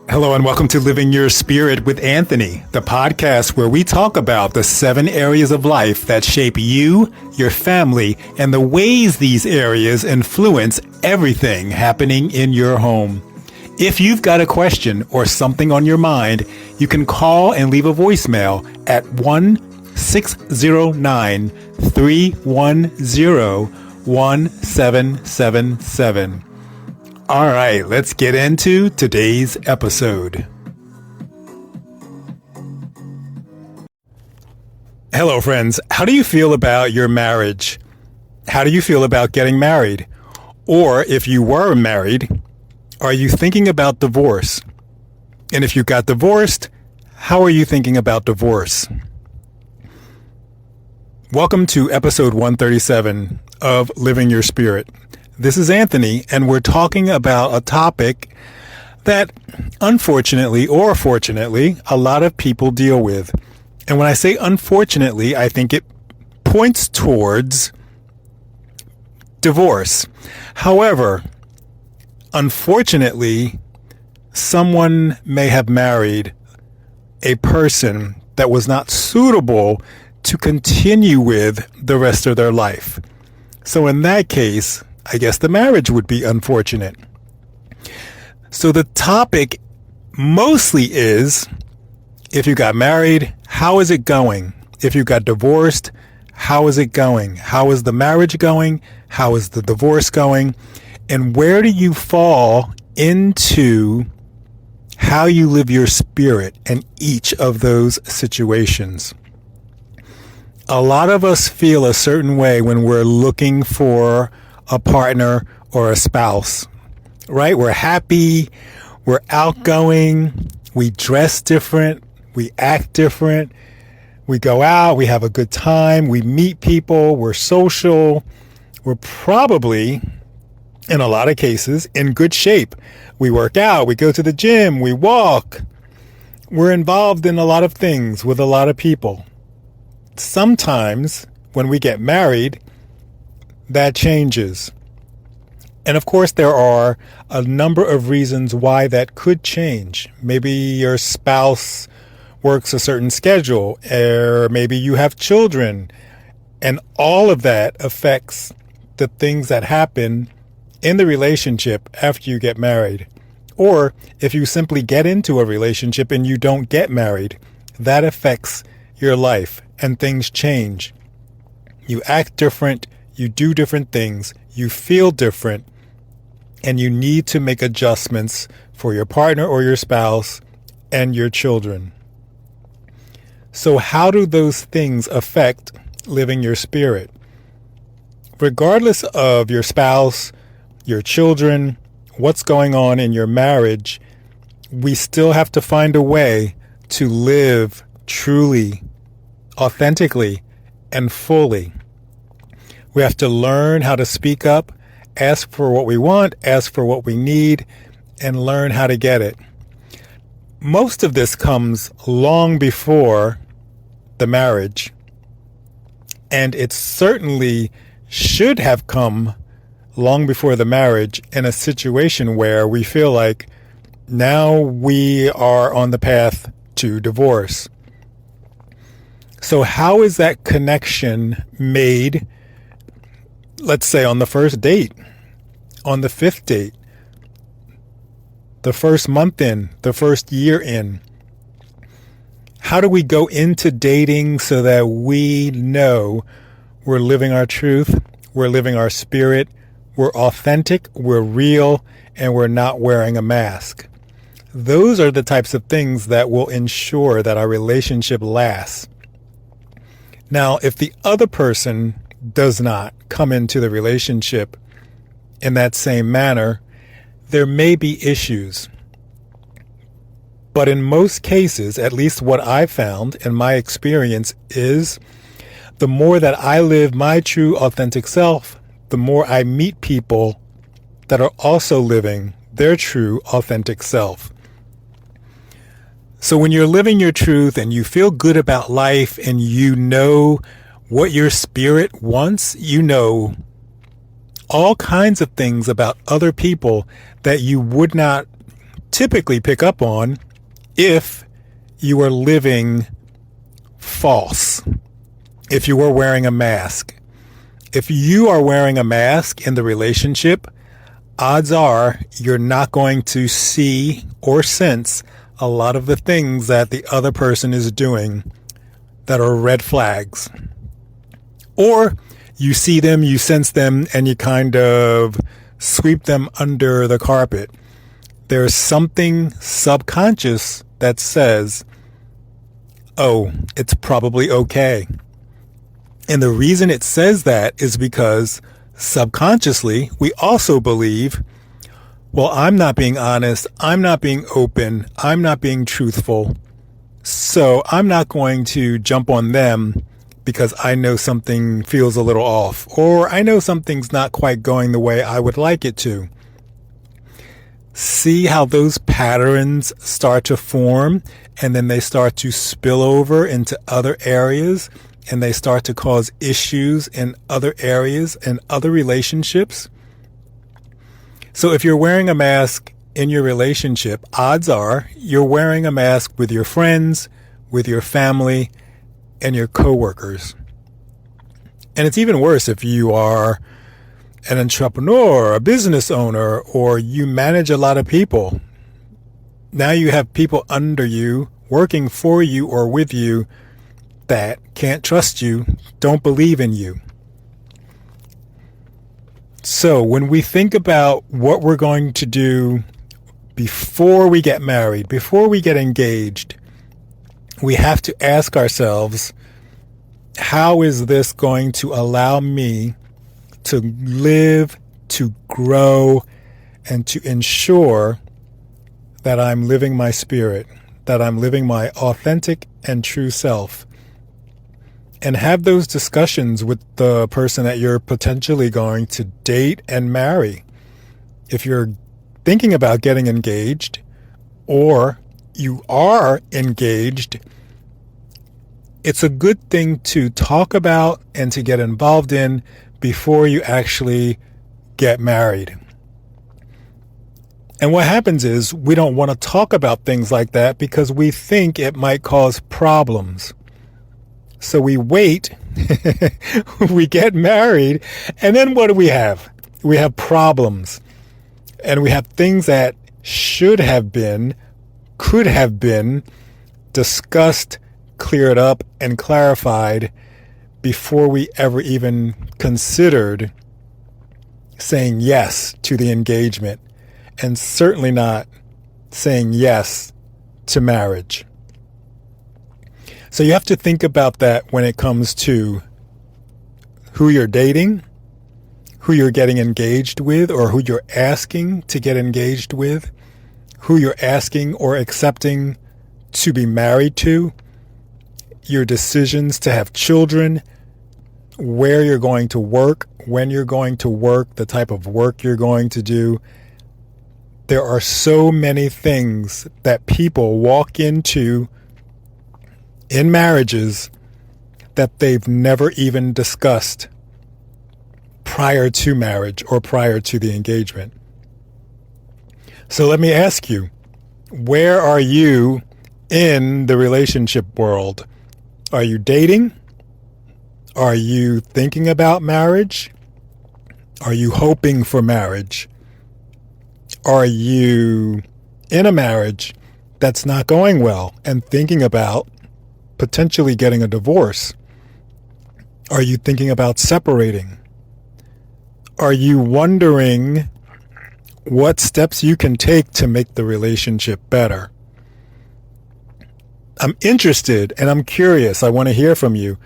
Hello and welcome to Living Your Spirit with Anthony, the podcast where we talk about the 7 areas of life that shape you, your family, and the ways these areas influence everything happening in your home. If you've got a question or something on your mind, you can call and leave a voicemail at 1-609-310-1777. All right, let's get into today's episode. Hello, friends. How do you feel about your marriage? How do you feel about getting married? Or if you were married, are you thinking about divorce? And if you got divorced, how are you thinking about divorce? Welcome to episode 137 of Living Your Spirit. This is Anthony, and we're talking about a topic that, unfortunately or fortunately, a lot of people deal with. And when I say unfortunately, I think it points towards divorce. However, unfortunately, someone may have married a person that was not suitable to continue with the rest of their life. So in that case, I guess the marriage would be unfortunate. So the topic mostly is, if you got married, how is it going? If you got divorced, how is it going? How is the marriage going? How is the divorce going? And where do you fall into how you live your spirit in each of those situations? A lot of us feel a certain way when we're looking for a partner or a spouse, right? We're happy, we're outgoing, we dress different, we act different, we go out, we have a good time, we meet people, we're social, we're probably, in a lot of cases, in good shape. We work out, we go to the gym, we walk, we're involved in a lot of things with a lot of people. Sometimes when we get married, that changes. And of course, there are a number of reasons why that could change. Maybe your spouse works a certain schedule, or maybe you have children, and all of that affects the things that happen in the relationship after you get married. Or if you simply get into a relationship and you don't get married, that affects your life and things change. You act different. You do different things, you feel different, and you need to make adjustments for your partner or your spouse and your children. So how do those things affect living your spirit? Regardless of your spouse, your children, what's going on in your marriage, we still have to find a way to live truly, authentically, and fully. We have to learn how to speak up, ask for what we want, ask for what we need, and learn how to get it. Most of this comes long before the marriage, and it certainly should have come long before the marriage in a situation where we feel like now we are on the path to divorce. So how is that connection made? Let's say on the first date, on the 5th date, the first month in, the first year in. How do we go into dating so that we know we're living our truth, we're living our spirit, we're authentic, we're real, and we're not wearing a mask? Those are the types of things that will ensure that our relationship lasts. Now, if the other person does not come into the relationship in that same manner, there may be issues. But in most cases, at least what I found in my experience is the more that I live my true authentic self, the more I meet people that are also living their true authentic self. So when you're living your truth and you feel good about life and you know what your spirit wants, you know all kinds of things about other people that you would not typically pick up on if you are living false, if you are wearing a mask. If you are wearing a mask in the relationship, odds are you're not going to see or sense a lot of the things that the other person is doing that are red flags. Or you see them, you sense them, and you kind of sweep them under the carpet. There's something subconscious that says, oh, it's probably okay. And the reason it says that is because subconsciously, we also believe, well, I'm not being honest, I'm not being open, I'm not being truthful, so I'm not going to jump on them because I know something feels a little off, or I know something's not quite going the way I would like it to. See how those patterns start to form, and then they start to spill over into other areas, and they start to cause issues in other areas and other relationships. So if you're wearing a mask in your relationship, odds are you're wearing a mask with your friends, with your family, and your coworkers. And it's even worse if you are an entrepreneur, a business owner, or you manage a lot of people. Now you have people under you, working for you or with you, that can't trust you, don't believe in you. So when we think about what we're going to do before we get married, before we get engaged, we have to ask ourselves, how is this going to allow me to live, to grow, and to ensure that I'm living my spirit, that I'm living my authentic and true self? And have those discussions with the person that you're potentially going to date and marry. If you're thinking about getting engaged, or you are engaged, it's a good thing to talk about and to get involved in before you actually get married. And what happens is we don't want to talk about things like that because we think it might cause problems. So we wait, we get married, and then what do we have? We have problems. And we have things that should have been, could have been discussed, cleared up, and clarified before we ever even considered saying yes to the engagement, and certainly not saying yes to marriage. So you have to think about that when it comes to who you're dating, who you're getting engaged with, or who you're asking to get engaged with, who you're asking or accepting to be married to, your decisions to have children, where you're going to work, when you're going to work, the type of work you're going to do. There are so many things that people walk into in marriages that they've never even discussed prior to marriage or prior to the engagement. So let me ask you, where are you in the relationship world? Are you dating? Are you thinking about marriage? Are you hoping for marriage? Are you in a marriage that's not going well and thinking about potentially getting a divorce? Are you thinking about separating? Are you wondering what steps you can take to make the relationship better? I'm interested and I'm curious. I want to hear from you.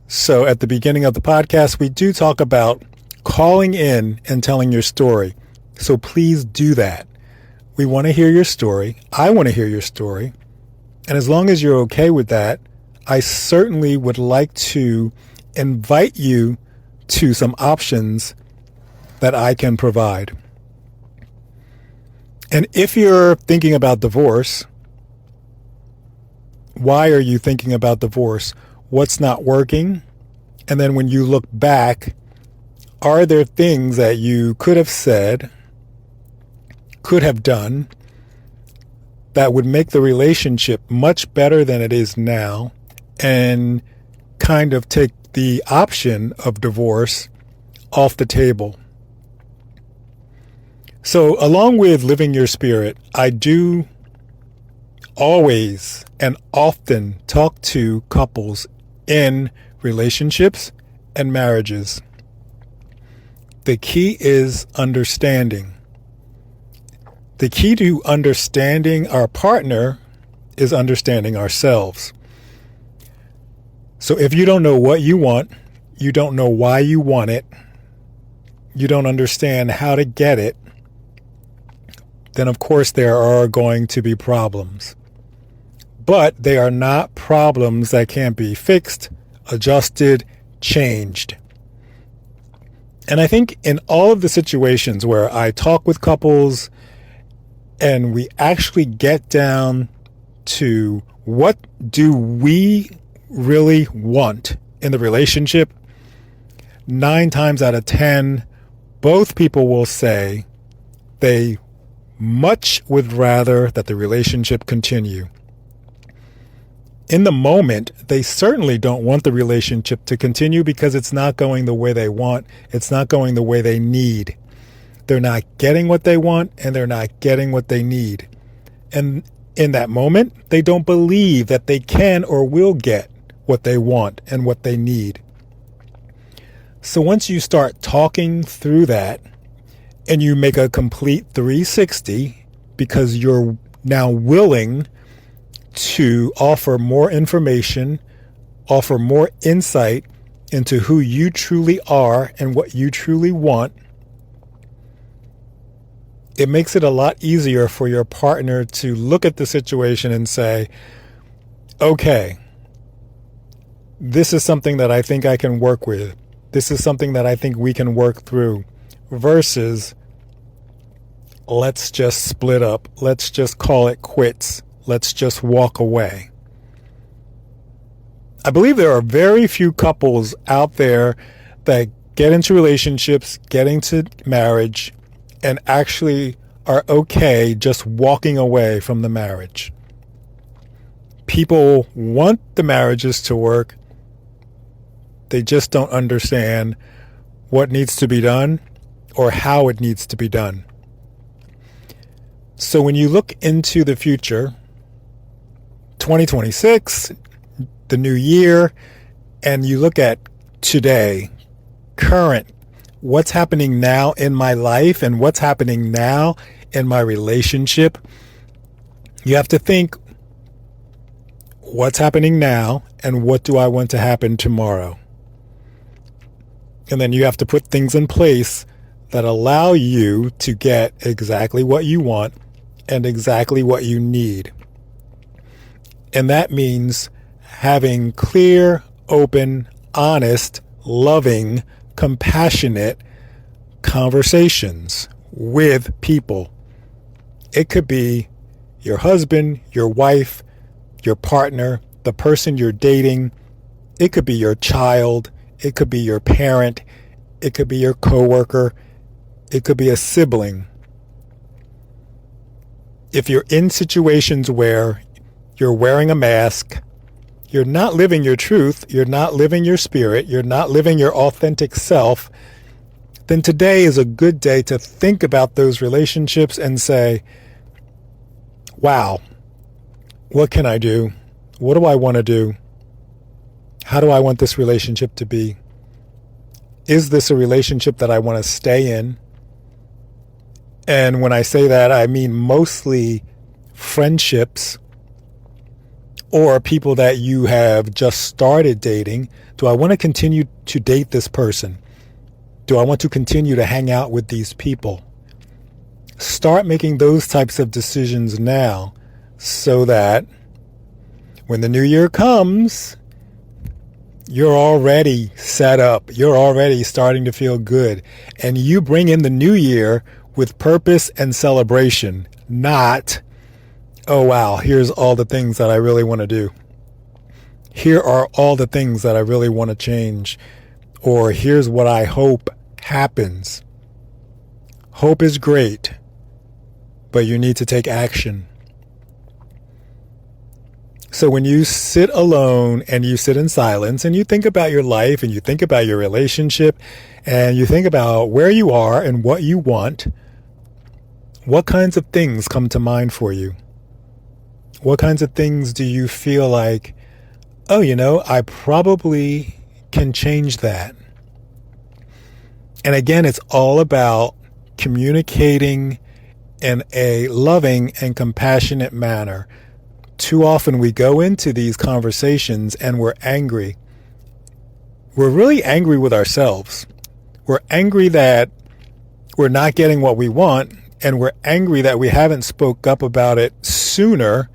So at the beginning of the podcast, we do talk about calling in and telling your story. So please do that. We want to hear your story. I want to hear your story. And as long as you're okay with that, I certainly would like to invite you to some options that I can provide. And if you're thinking about divorce, why are you thinking about divorce? What's not working? And then when you look back, are there things that you could have said, could have done, that would make the relationship much better than it is now and kind of take the option of divorce off the table. So along with living your spirit, I do always and often talk to couples in relationships and marriages. The key is understanding. The key to understanding our partner is understanding ourselves. So if you don't know what you want, you don't know why you want it, you don't understand how to get it, then of course there are going to be problems. But they are not problems that can't be fixed, adjusted, changed. And I think in all of the situations where I talk with couples and we actually get down to what do we really want in the relationship, 9 times out of 10, both people will say they much would rather that the relationship continue. In the moment, they certainly don't want the relationship to continue because it's not going the way they want. It's not going the way they need. They're not getting what they want and they're not getting what they need. And in that moment, they don't believe that they can or will get what they want and what they need. So once you start talking through that and you make a complete 360 because you're now willing to offer more information, offer more insight into who you truly are and what you truly want, it makes it a lot easier for your partner to look at the situation and say, okay, this is something that I think I can work with. This is something that I think we can work through, versus let's just split up. Let's just call it quits. Let's just walk away. I believe there are very few couples out there that get into relationships, get into marriage, and actually are okay just walking away from the marriage. People want the marriages to work. They just don't understand what needs to be done or how it needs to be done. So when you look into the future, 2026, the new year, and you look at today, current, what's happening now in my life and what's happening now in my relationship, you have to think, what's happening now and what do I want to happen tomorrow? And then you have to put things in place that allow you to get exactly what you want and exactly what you need. And that means having clear, open, honest, loving, compassionate conversations with people. It could be your husband, your wife, your partner, the person you're dating. It could be your child. It could be your parent. It could be your coworker. It could be a sibling. If you're in situations where you're wearing a mask, you're not living your truth, you're not living your spirit, you're not living your authentic self, then today is a good day to think about those relationships and say, wow, what can I do? What do I want to do? How do I want this relationship to be? Is this a relationship that I want to stay in? And when I say that, I mean mostly friendships or people that you have just started dating. Do I want to continue to date this person? Do I want to continue to hang out with these people? Start making those types of decisions now so that when the new year comes, you're already set up. You're already starting to feel good. And you bring in the new year with purpose and celebration, not, oh wow, here's all the things that I really want to do. Here are all the things that I really want to change. Or here's what I hope happens. Hope is great, but you need to take action. So when you sit alone and you sit in silence and you think about your life and you think about your relationship and you think about where you are and what you want, what kinds of things come to mind for you? What kinds of things do you feel like, oh, I probably can change that? And again, it's all about communicating in a loving and compassionate manner. Too often we go into these conversations and we're angry. We're really angry with ourselves. We're angry that we're not getting what we want, and we're angry that we haven't spoke up about it sooner.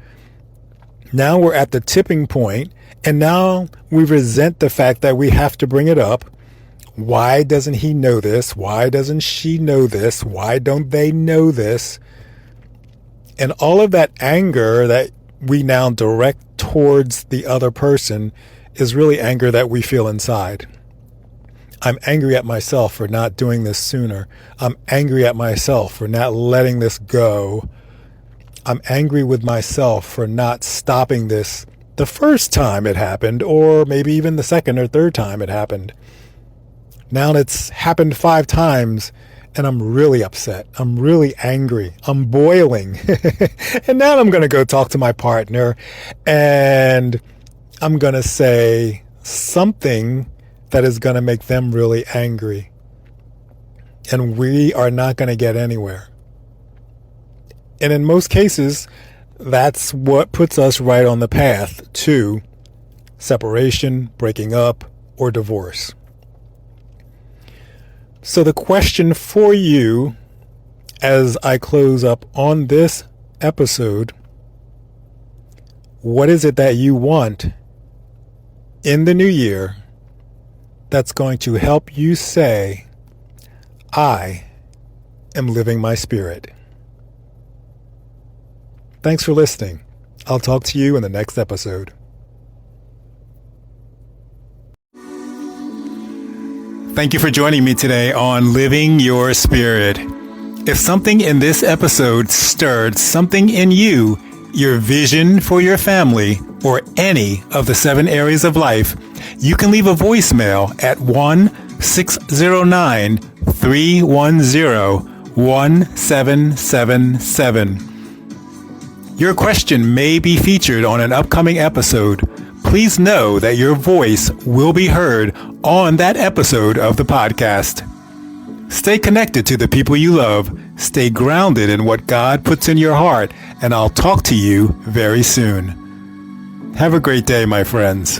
Now we're at the tipping point, and now we resent the fact that we have to bring it up. Why doesn't he know this? Why doesn't she know this? Why don't they know this? And all of that anger that we now direct towards the other person is really anger that we feel inside. I'm angry at myself for not doing this sooner. I'm angry at myself for not letting this go. I'm angry with myself for not stopping this the first time it happened, or maybe even the second or third time it happened. Now it's happened 5 times, and I'm really upset. I'm really angry. I'm boiling. And now I'm going to go talk to my partner, and I'm going to say something that is going to make them really angry. And we are not going to get anywhere. And in most cases, that's what puts us right on the path to separation, breaking up, or divorce. So the question for you as I close up on this episode, what is it that you want in the new year that's going to help you say, I am living my spirit? Thanks for listening. I'll talk to you in the next episode. Thank you for joining me today on Living Your Spirit. If something in this episode stirred something in you, your vision for your family, or any of the 7 areas of life, you can leave a voicemail at 1-609-310-1777. Your question may be featured on an upcoming episode. Please know that your voice will be heard on that episode of the podcast. Stay connected to the people you love. Stay grounded in what God puts in your heart, and I'll talk to you very soon. Have a great day, my friends.